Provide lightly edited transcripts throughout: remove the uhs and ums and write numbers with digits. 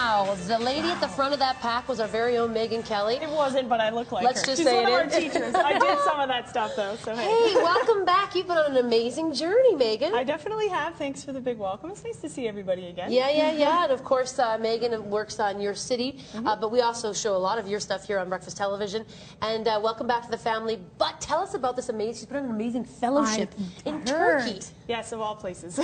Wow, the lady at the front of that pack was our very own Meagan Kelly. It wasn't, but I look like Let's her. just She's say one of our it teachers. I did some of that stuff, though, so Hey, welcome back. You've been on an amazing journey, Meagan. I definitely have. Thanks for the big welcome. It's nice to see everybody again. Yeah. And of course, Meagan works on Your City, but we also show a lot of your stuff here on Breakfast Television. And welcome back to the family. But tell us about this amazing, she's put on an amazing fellowship in Turkey. Yes, of all places.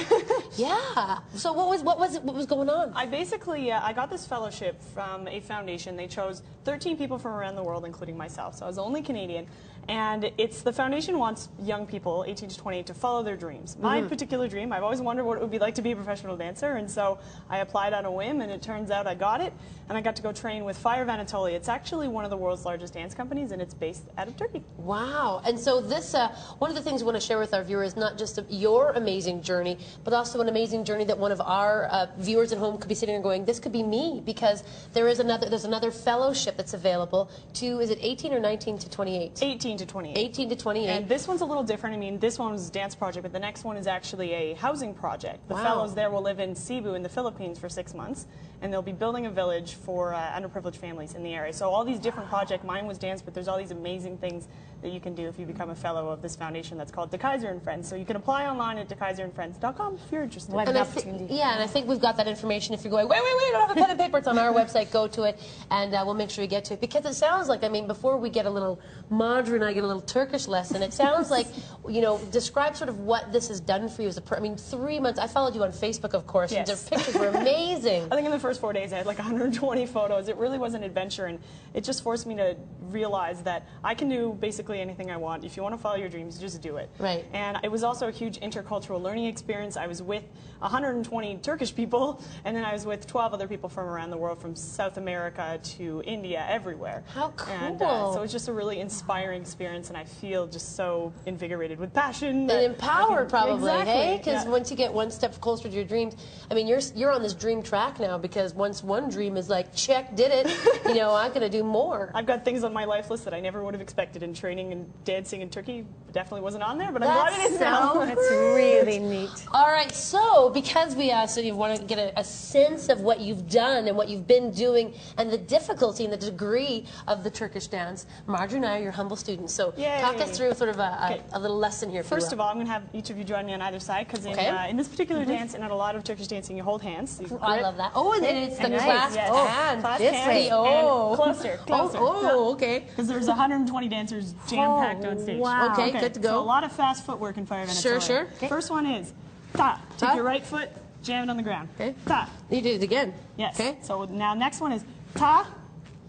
Yeah. So what was going on? I basically, I got this fellowship from a foundation. They chose 13 people from around the world, including myself. So I was the only Canadian. And the foundation wants young people, 18 to 28, to follow their dreams. My particular dream, I've always wondered what it would be like to be a professional dancer, and so I applied on a whim, and it turns out I got it, and I got to go train with Fire of Anatolia. It's actually one of the world's largest dance companies, and it's based out of Turkey. Wow. And so this, one of the things we want to share with our viewers, not just your amazing journey, but also an amazing journey that one of our viewers at home could be sitting there going, this could be me, because there's another fellowship that's available to, is it 18 or 19 to 28? 18 to 28. 18 to 28. And this one's a little different. I mean, this one was a dance project, but the next one is actually a housing project. The fellows there will live in Cebu in the Philippines for 6 months, and they'll be building a village for underprivileged families in the area. So all these different projects, mine was dance, but there's all these amazing things that you can do if you become a fellow of this foundation that's called Dekeyser&Friends. So you can apply online at dekeyser&friends.com if you're interested. What an opportunity. Yeah, and I think we've got that information. If you're going, wait, I don't have a pen and paper, it's on our website, go to it, and we'll make sure you get to it. Because it sounds like, I mean, before we get a little, Madra and I get a little Turkish lesson, it sounds like, you know, describe sort of what this has done for you as a I mean, 3 months, I followed you on Facebook, of course, and Yes. their pictures were amazing. I think in the first 4 days I had like 120 photos. It really was an adventure, and it just forced me to realize that I can do basically anything I want. If you want to follow your dreams, just do it. Right. And it was also a huge intercultural learning experience. I was with 120 Turkish people, and then I was with 12 other people from around the world, from South America to India, everywhere. How cool. And so it's just a really inspiring experience, and I feel just so invigorated with passion. And empowered, probably, exactly, hey? Because yeah. once you get one step closer to your dreams, I mean, you're on this dream track now, because once one dream is like, check, did it, you know, I'm going to do more. I've got things on my life list that I never would have expected, in training and dancing in Turkey definitely wasn't on there, but I'm glad it is now. That's really neat. All right, so because we sort of want to get a sense of what you've done and what you've been doing and the difficulty and the degree of the Turkish dance, Marjorie and I are your humble students. So talk us through sort of a little lesson here. First of all, I'm going to have each of you join me on either side, because in this particular dance and in a lot of Turkish dancing, you hold hands. So you I love that. Oh, and then it's the nice. clasped hand. Clasped this hands way. and closer. Oh, okay. Because there's 120 dancers jam-packed on stage. Wow. Okay, good to go. So a lot of fast footwork in Fire of Anatolia. Sure. Okay. First one is ta. Take your right foot, jam it on the ground. Okay. Ta. You do it again. Yes. Okay. So now next one is ta,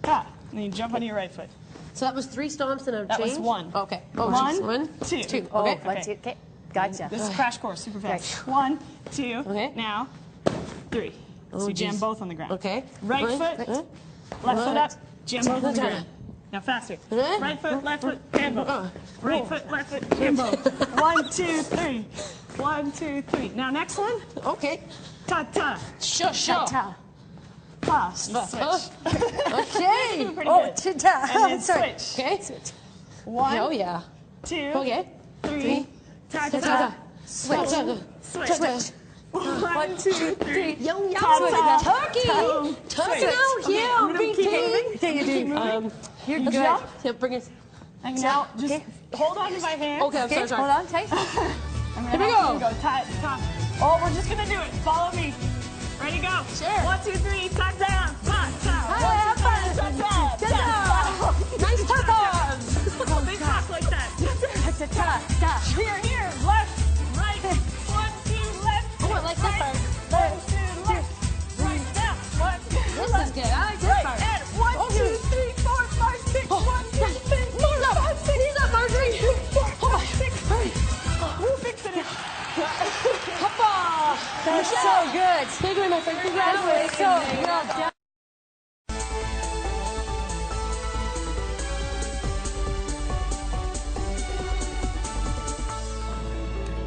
ta. And then you jump onto your right foot. So that was 3 stomps and a That change? was 1. Okay. Oh, One, geez. 1, two. 2. Oh, Okay. 1, 2, okay. Gotcha. This is crash course, super fast. 1, 2, now 3. So you jam both on the ground. Okay. Right foot, left foot up, jam both on the ground. Now faster. Right foot, left foot, jam both. Right foot, left foot, jam both. 1, 2, 3. 1, 2, 3. Now next one. Okay. Ta ta. Shush. Ta. Ta. Switch. Okay. Pretty Oh, good. ta. And then Sorry. switch. Okay. 1, Oh, yeah. 2, Okay. 3. Ta ta. Ta-ta. Switch. Switch. 1, 2, 3. Young Ta-ta. Turkey. Turkey out here. I'm gonna keep moving. Keep moving. You're good. Yeah, bring it. And now just hold on to my hand. Okay, I'm Okay, sorry. hold on tight. Here we go. Ta ta. Oh, we're just gonna do it. Follow me. Ready, go. Sure. 1, 2, 3. Ta ta. Ta ta. Have fun. Ta ta. Nice tatas. Oh, they talk like that. Ta ta ta. Here. Left, right. 1, 2, left. Oh, I like this part. 1, 2, left. Right, down. 1, 2, This left. is good. I like this part. And 1, 2, 3, 4, 5, 6. 1, 2, 3, 4, 5, 6. He's up, Marjorie. 4, 5, 6. We're fixing it. Papa. That's so good. Big one, my friend. Congratulations. So well done.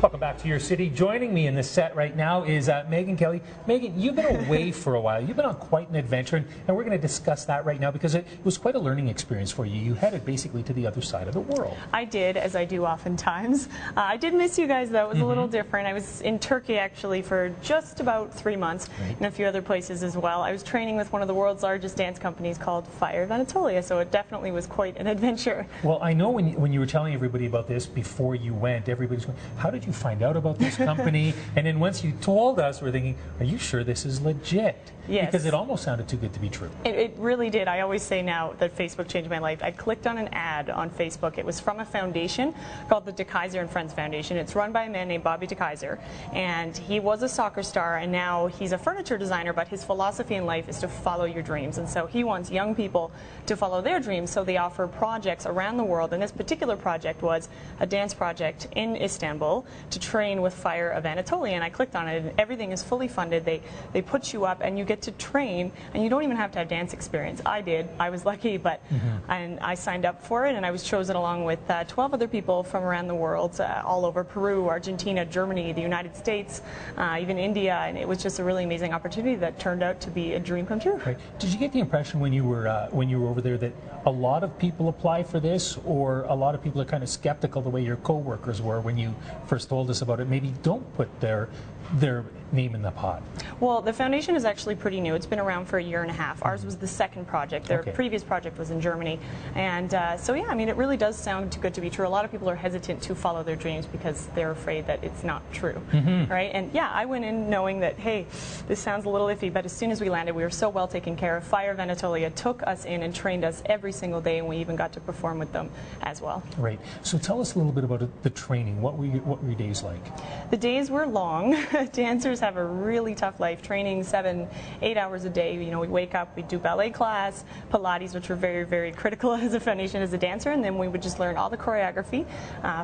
Welcome back. back to your city. Joining me in the set right now is Meagan Kelly. Meagan, you've been away for a while. You've been on quite an adventure, and we're going to discuss that right now because it was quite a learning experience for you. You headed basically to the other side of the world. I did, as I do oftentimes. I did miss you guys, though. It was a little different. I was in Turkey, actually, for just about 3 months, and a few other places as well. I was training with one of the world's largest dance companies called Fire of Anatolia, so it definitely was quite an adventure. Well, I know when you were telling everybody about this before you went, everybody's going, how did you find out about this company? And then once you told us, we're thinking, are you sure this is legit? Yes. Because it almost sounded too good to be true. It really did. I always say now that Facebook changed my life. I clicked on an ad on Facebook. It was from a foundation called the Dekeyser&Friends Foundation. It's run by a man named Bobby Dekeyser, and he was a soccer star, and now he's a furniture designer, but his philosophy in life is to follow your dreams. And so he wants young people to follow their dreams, so they offer projects around the world, and this particular project was a dance project in Istanbul to train with Fire of Anatolia, and I clicked on it, and everything is fully funded. They put you up, and you get to train, and you don't even have to have dance experience. I did. I was lucky, but and I signed up for it, and I was chosen along with 12 other people from around the world, all over Peru, Argentina, Germany, the United States, even India, and it was just a really amazing opportunity that turned out to be a dream come true. Right. Did you get the impression when you were over there that a lot of people apply for this, or a lot of people are kind of skeptical the way your co-workers were when you first told us about it? Maybe don't put their name in the pot. Well, the foundation is actually pretty new. It's been around for a year and a half. Ours was the second project. Their previous project was in Germany. And so, yeah, I mean, it really does sound too good to be true. A lot of people are hesitant to follow their dreams because they're afraid that it's not true, right? And, yeah, I went in knowing that, hey, this sounds a little iffy, but as soon as we landed, we were so well taken care of. Fire of Anatolia took us in and trained us every single day, and we even got to perform with them as well. Right. So tell us a little bit about the training. What were your days like? The days were long. Dancers have a really tough life, training 7-8 hours a day. You know, we wake up, we do ballet class, Pilates, which were very, very critical as a foundation as a dancer, and then we would just learn all the choreography.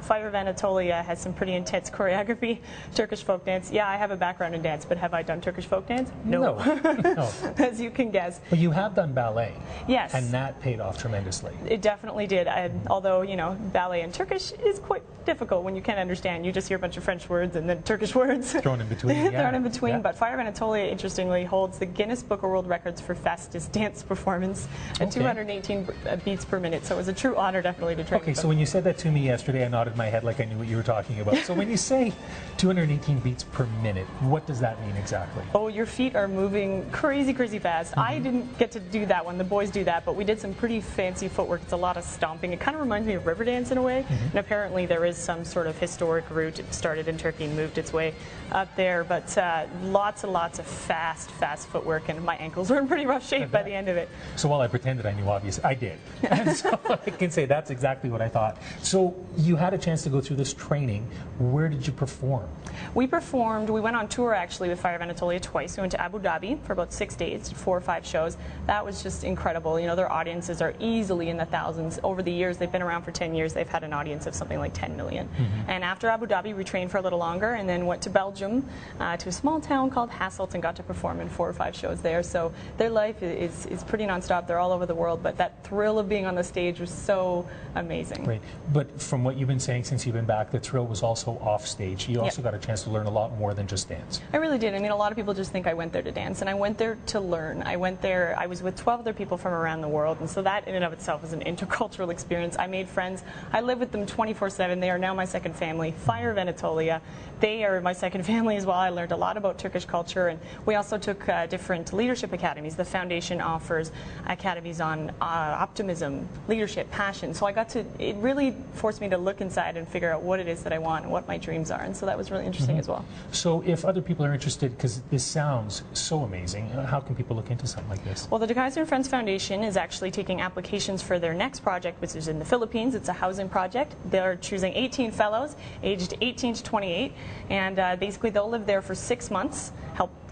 Fire of Anatolia has some pretty intense choreography. Turkish folk dance. Yeah, I have a background in dance, but have I done Turkish folk dance? No. No. As you can guess. But you have done ballet. Yes. And that paid off tremendously. It definitely did. Although, you know, ballet and Turkish is quite difficult when you can't understand. You just hear a bunch of French words and then Turkish words. Thrown in between. Thrown in between. But Fire of Anatolia, interestingly, holds the Guinness Book of World Records for fastest dance performance at 218 beats per minute. So it was a true honor, definitely, to train. Okay, so when you said that to me yesterday, I nodded my head like I knew what you were talking about. So when you say 218 beats per minute, what does that mean exactly? Oh, your feet are moving crazy, crazy fast. I didn't get to do that one. The boys do that, but we did some pretty fancy footwork. It's a lot of stomping. It kind of reminds me of river dance in a way. And apparently there is some sort of historic route. It started in Turkey and moved its way up there. But lots and lots of fast footwork, and my ankles were in pretty rough shape by the end of it. So while I pretended I knew, obviously, I did. And so I can say that's exactly what I thought. So you had a chance to go through this training. Where did you perform? We went on tour actually with Fire of Anatolia twice. We went to Abu Dhabi for about 6 days, did 4 or 5 shows. That was just incredible. You know, their audiences are easily in the thousands. Over the years, they've been around for 10 years, they've had an audience of something like 10 million. And after Abu Dhabi, we trained for a little longer and then went to Belgium, to a small town called Hasselt, and got to perform in 4 or 5 shows there. So their life is pretty nonstop. They're all over the world, but that thrill of being on the stage was so amazing. Right. But from what you've been saying since you've been back, the thrill was also off stage. You also got a chance to learn a lot more than just dance. I really did. I mean, a lot of people just think I went there to dance, and I went there to learn. I went there, I was with 12 other people from around the world, and so that in and of itself was an intercultural experience. I made friends. I live with them 24/7. They are now my second family. Fire of Anatolia, they are my second family as well. I learned a lot about Turkish culture, and we also took different leadership academies. The foundation offers academies on optimism, leadership, passion. So it really forced me to look inside and figure out what it is that I want and what my dreams are, and so that was really interesting as well. So if other people are interested, because this sounds so amazing, how can people look into something like this? Well, the Dekeyser&Friends Foundation is actually taking applications for their next project, which is in the Philippines. It's a housing project. They're choosing 18 fellows aged 18 to 28, and basically they'll live there for 6 months,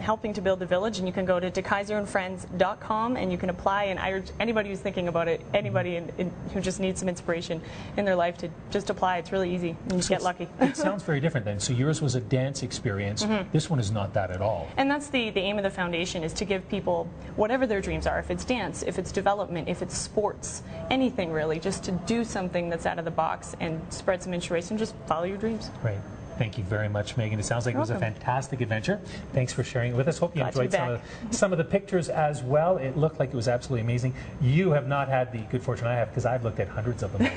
helping to build the village. And you can go to Dekeyser&Friends.com and you can apply. And I urge anybody who's thinking about it, anybody who just needs some inspiration in their life, to just apply. It's really easy, and you get lucky. It sounds very different then. So yours was a dance experience. This one is not that at all. And that's the aim of the foundation, is to give people whatever their dreams are. If it's dance, if it's development, if it's sports, anything really, just to do something that's out of the box and spread some inspiration. Just follow your dreams. Right. Thank you very much, Meagan. It sounds like it was a fantastic adventure. Thanks for sharing it with us. Hope you Glad to be enjoyed some of the pictures as well. It looked like it was absolutely amazing. You have not had the good fortune I have because I've looked at hundreds of them.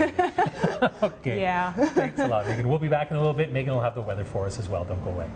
Okay. Yeah. Thanks a lot, Meagan. We'll be back in a little bit. Meagan will have the weather for us as well. Don't go away.